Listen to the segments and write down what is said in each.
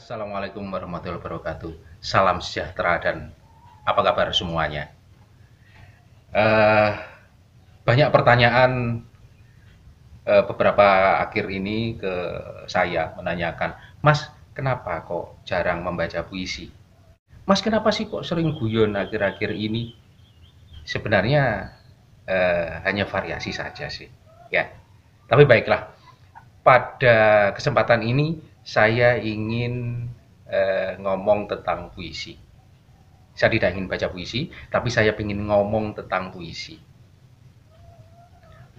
Assalamualaikum warahmatullahi wabarakatuh. Salam sejahtera dan apa kabar semuanya? Banyak pertanyaan beberapa akhir ini ke saya menanyakan, Mas, kenapa kok jarang membaca puisi? Mas, kenapa sih kok sering guyon akhir-akhir ini? Sebenarnya hanya variasi saja sih, ya. Tapi baiklah, pada kesempatan ini saya ingin ngomong tentang puisi. Saya tidak ingin baca puisi, tapi saya ingin ngomong tentang puisi.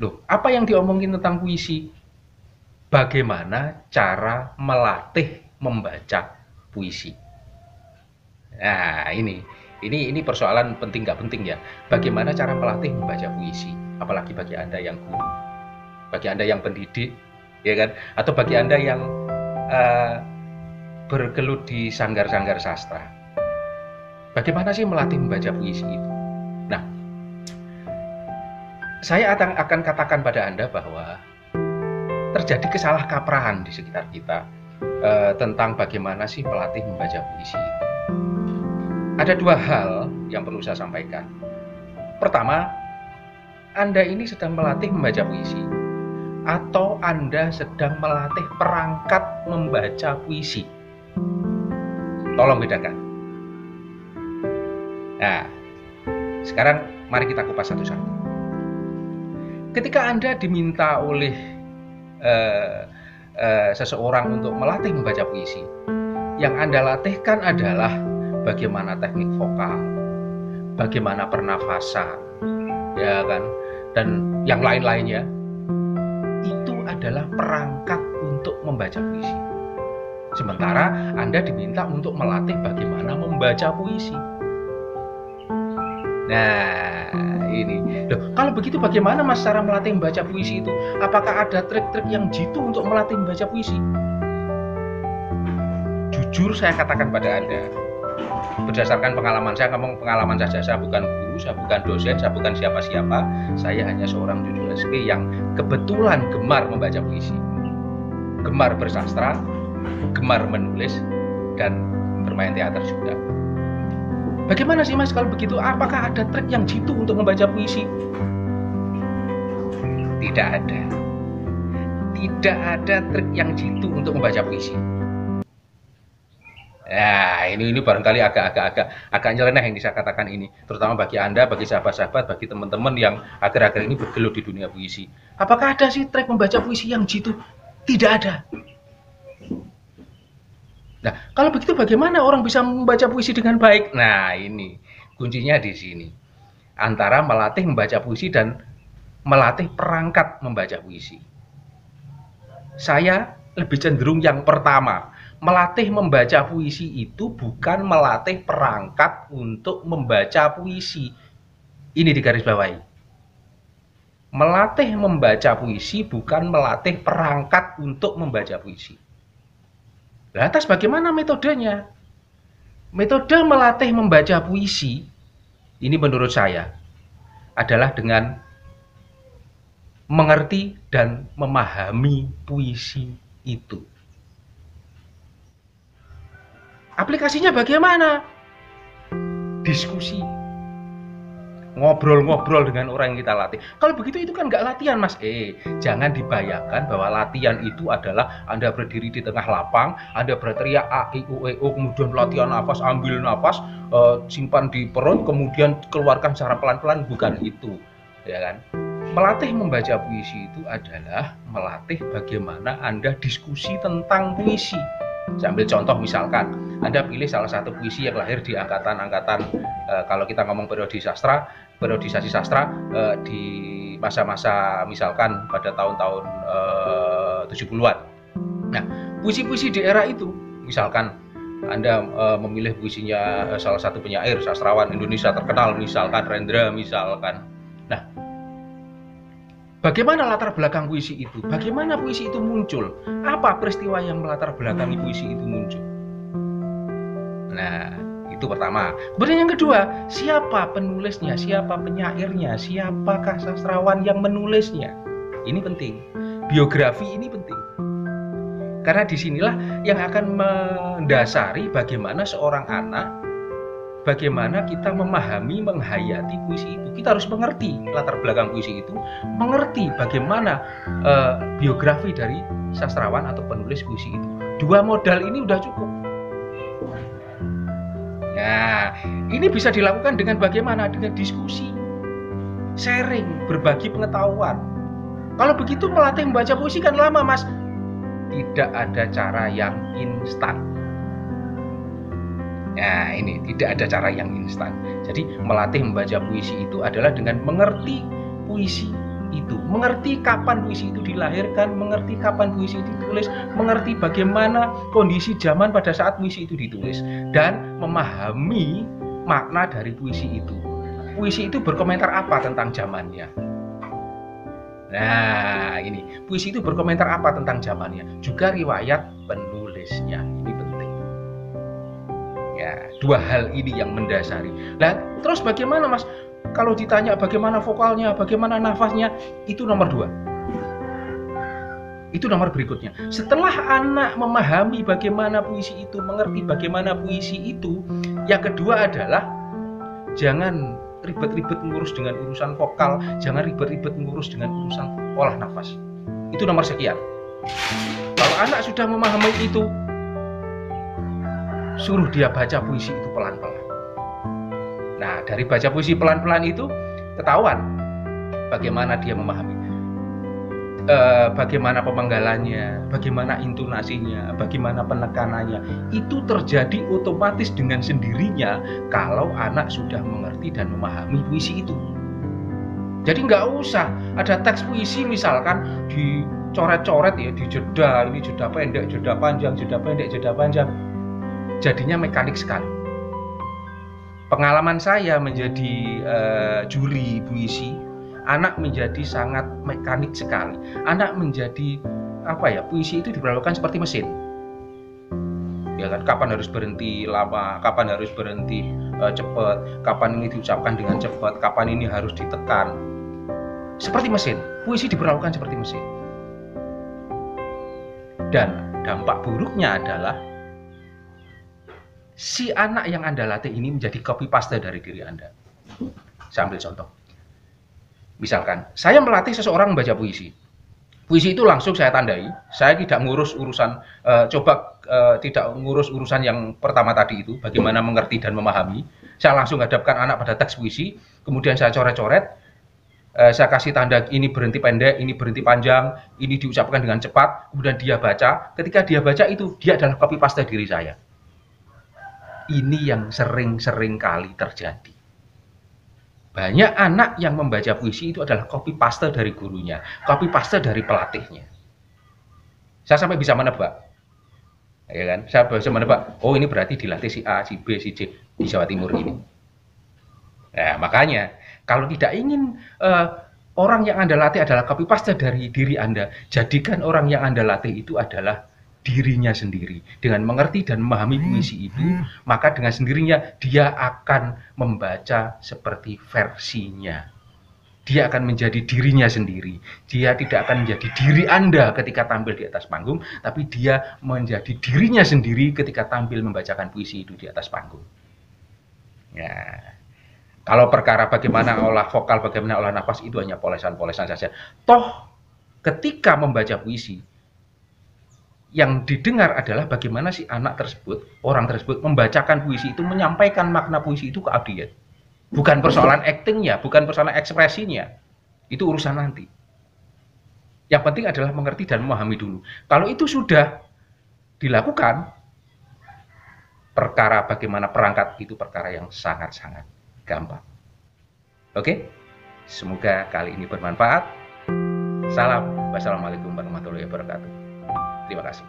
Loh, apa yang diomongin tentang puisi? Bagaimana cara melatih membaca puisi? Nah, ini persoalan penting nggak penting ya. Bagaimana cara melatih membaca puisi? Apalagi bagi Anda yang guru, bagi Anda yang pendidik, ya kan? Atau bagi Anda yang bergelut di sanggar-sanggar sastra. Bagaimana sih melatih membaca puisi itu? Nah, saya akan katakan pada Anda bahwa terjadi kesalahkaprahan di sekitar kita tentang bagaimana sih melatih membaca puisi itu. Ada dua hal yang perlu saya sampaikan. Pertama, Anda ini sedang melatih membaca puisi, atau Anda sedang melatih perangkat membaca puisi. Tolong bedakan. Nah, sekarang mari kita kupas satu-satu. Ketika Anda diminta oleh seseorang untuk melatih membaca puisi, yang Anda latihkan adalah bagaimana teknik vokal, bagaimana pernafasan, ya kan, dan yang lain-lainnya. Itu adalah perangkat untuk membaca puisi. Sementara Anda diminta untuk melatih bagaimana membaca puisi. Nah, ini. Loh, kalau begitu bagaimana Mas cara melatih membaca puisi itu? Apakah ada trik-trik yang jitu untuk melatih membaca puisi? Jujur saya katakan pada Anda, berdasarkan pengalaman saya, ngomong pengalaman saja, saya bukan guru, saya bukan dosen, saya bukan siapa-siapa, saya hanya seorang jujur SP yang kebetulan gemar membaca puisi, gemar bersastra, gemar menulis, dan bermain teater juga. Bagaimana sih Mas kalau begitu? Apakah ada trik yang jitu untuk membaca puisi? Tidak ada. Tidak ada trik yang jitu untuk membaca puisi. Nah, ini barangkali agak nyeleneh yang saya katakan ini, terutama bagi Anda, bagi sahabat-sahabat, bagi teman-teman yang akhir-akhir ini bergelut di dunia puisi. Apakah ada sih trik membaca puisi yang jitu? Tidak ada. Nah, kalau begitu bagaimana orang bisa membaca puisi dengan baik? Nah, ini kuncinya di sini. Antara melatih membaca puisi dan melatih perangkat membaca puisi. Saya lebih cenderung yang pertama. Melatih membaca puisi itu bukan melatih perangkat untuk membaca puisi. Ini digarisbawahi. Melatih membaca puisi bukan melatih perangkat untuk membaca puisi. Lantas bagaimana metodenya? Metode melatih membaca puisi, ini menurut saya, adalah dengan mengerti dan memahami puisi itu. Aplikasinya bagaimana? Diskusi. Ngobrol-ngobrol dengan orang yang kita latih. Kalau begitu itu kan nggak latihan, Mas. Jangan dibayangkan bahwa latihan itu adalah Anda berdiri di tengah lapang, Anda berteriak A, I, U, E, O, kemudian latihan nafas, ambil nafas, simpan di perut, kemudian keluarkan secara pelan-pelan. Bukan itu, ya kan? Melatih membaca puisi itu adalah melatih bagaimana Anda diskusi tentang puisi. Saya ambil contoh, misalkan Anda pilih salah satu puisi yang lahir di angkatan-angkatan kalau kita ngomong periodisasi sastra di masa-masa misalkan pada tahun-tahun 70-an. Nah, puisi-puisi di era itu, misalkan Anda memilih puisinya salah satu penyair sastrawan Indonesia terkenal, misalkan Rendra, misalkan. Nah, bagaimana latar belakang puisi itu? Bagaimana puisi itu muncul? Apa peristiwa yang melatar belakangi puisi itu muncul? Nah, itu pertama. Kemudian yang kedua, siapa penulisnya? Siapa penyairnya? Siapakah sastrawan yang menulisnya? Ini penting. Biografi ini penting. Karena disinilah yang akan mendasari bagaimana seorang anak, bagaimana kita memahami, menghayati puisi itu. Kita harus mengerti latar belakang puisi itu, mengerti bagaimana biografi dari sastrawan atau penulis puisi itu. 2 modal ini udah cukup. Nah, ini bisa dilakukan dengan bagaimana? Dengan diskusi, sharing, berbagi pengetahuan. Kalau begitu melatih membaca puisi kan lama, Mas. Tidak ada cara yang instan. Nah, ini tidak ada cara yang instan. Jadi melatih membaca puisi itu adalah dengan mengerti puisi itu, mengerti kapan puisi itu dilahirkan, mengerti kapan puisi itu ditulis, mengerti bagaimana kondisi zaman pada saat puisi itu ditulis, dan memahami makna dari puisi itu. Puisi itu berkomentar apa tentang zamannya? Nah, ini puisi itu berkomentar apa tentang zamannya, juga riwayat penulisnya. Ini penting. Ya, 2 hal ini yang mendasari. Nah, terus bagaimana, Mas? Kalau ditanya bagaimana vokalnya, bagaimana nafasnya, itu nomor 2. Itu nomor berikutnya. Setelah anak memahami bagaimana puisi itu, mengerti bagaimana puisi itu, yang kedua adalah jangan ribet-ribet ngurus dengan urusan vokal, jangan ribet-ribet ngurus dengan urusan olah nafas. Itu nomor sekian. Kalau anak sudah memahami itu, suruh dia baca puisi itu pelan-pelan. Nah, dari baca puisi pelan-pelan itu ketahuan bagaimana dia memahami, bagaimana pemenggalannya, bagaimana intonasinya, bagaimana penekanannya. Itu terjadi otomatis dengan sendirinya kalau anak sudah mengerti dan memahami puisi itu. Jadi nggak usah ada teks puisi misalkan dicoret-coret ya, di jeda, ini jeda pendek, jeda panjang, jeda pendek, jeda panjang. Jadinya mekanik sekali. Pengalaman saya menjadi juri puisi, anak menjadi sangat mekanik sekali. Anak menjadi puisi itu diperlakukan seperti mesin. Ya kan, kapan harus berhenti lama, kapan harus berhenti cepat, kapan ini diucapkan dengan cepat, kapan ini harus ditekan. Seperti mesin, puisi diperlakukan seperti mesin. Dan dampak buruknya adalah si anak yang Anda latih ini menjadi copy paste dari diri Anda. Saya ambil contoh. Misalkan, saya melatih seseorang membaca puisi. Puisi itu langsung saya tandai. Saya tidak ngurus urusan, tidak ngurus urusan yang pertama tadi itu, bagaimana mengerti dan memahami. Saya langsung hadapkan anak pada teks puisi, kemudian saya coret-coret, saya kasih tanda ini berhenti pendek, ini berhenti panjang, ini diucapkan dengan cepat, kemudian dia baca. Ketika dia baca itu, dia adalah copy paste diri saya. Ini yang sering-sering kali terjadi. Banyak anak yang membaca puisi itu adalah copy paste dari gurunya, copy paste dari pelatihnya. Saya sampai bisa menebak, ya kan? Saya bisa menebak, oh ini berarti dilatih si A, si B, si C di Jawa Timur ini. Nah, makanya kalau tidak ingin orang yang Anda latih adalah copy paste dari diri Anda, jadikan orang yang Anda latih itu adalah dirinya sendiri. Dengan mengerti dan memahami puisi itu, maka dengan sendirinya dia akan membaca seperti versinya. Dia akan menjadi dirinya sendiri. Dia tidak akan menjadi diri Anda ketika tampil di atas panggung, tapi dia menjadi dirinya sendiri ketika tampil membacakan puisi itu di atas panggung. Ya. Kalau perkara bagaimana olah vokal, bagaimana olah nafas, itu hanya polesan-polesan saja. Toh ketika membaca puisi, yang didengar adalah bagaimana si anak tersebut, orang tersebut membacakan puisi itu, menyampaikan makna puisi itu ke audiens. Bukan persoalan aktingnya, bukan persoalan ekspresinya. Itu urusan nanti. Yang penting adalah mengerti dan memahami dulu. Kalau itu sudah dilakukan, perkara bagaimana perangkat itu perkara yang sangat-sangat gampang. Oke? Semoga kali ini bermanfaat. Salam. Wassalamualaikum warahmatullahi wabarakatuh. Terima kasih.